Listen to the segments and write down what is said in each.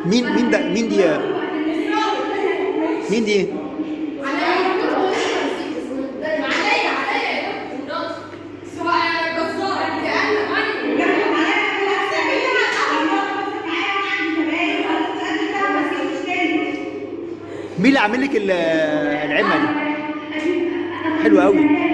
مين ده؟ مين دي؟ مين دي؟ مين اللي عامل لك العمه دي؟ حلوه قوي.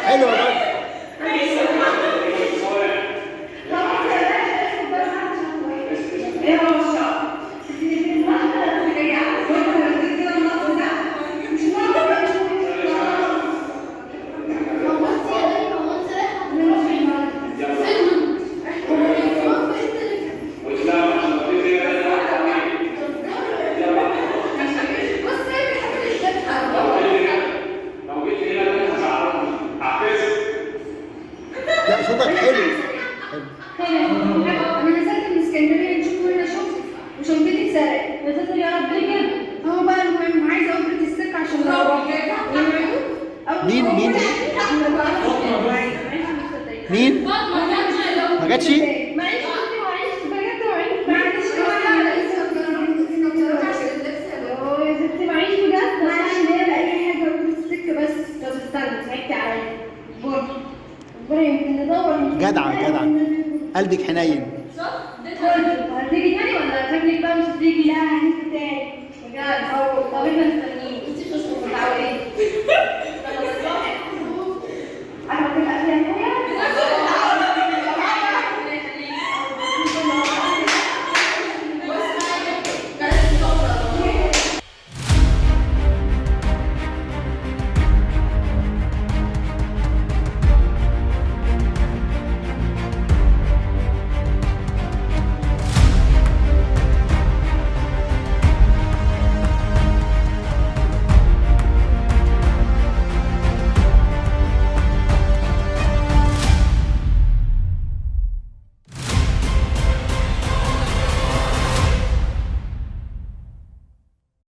حلوه برضه. لا صوتك حلو. انا نزلت من اسكندريه نشوف هنا شفت وشنطتي اتسرقت. يا ساتر يا رب ليه كده؟ هو بقى المهم عايزه اجره السكه عشان مين مين؟ ما جاتش؟ جدعة جدعة، قلبك حنين. هتيجي تاني ولا شكلك بقى مش هتيجي؟ لا هنيجي تاني بجد. طب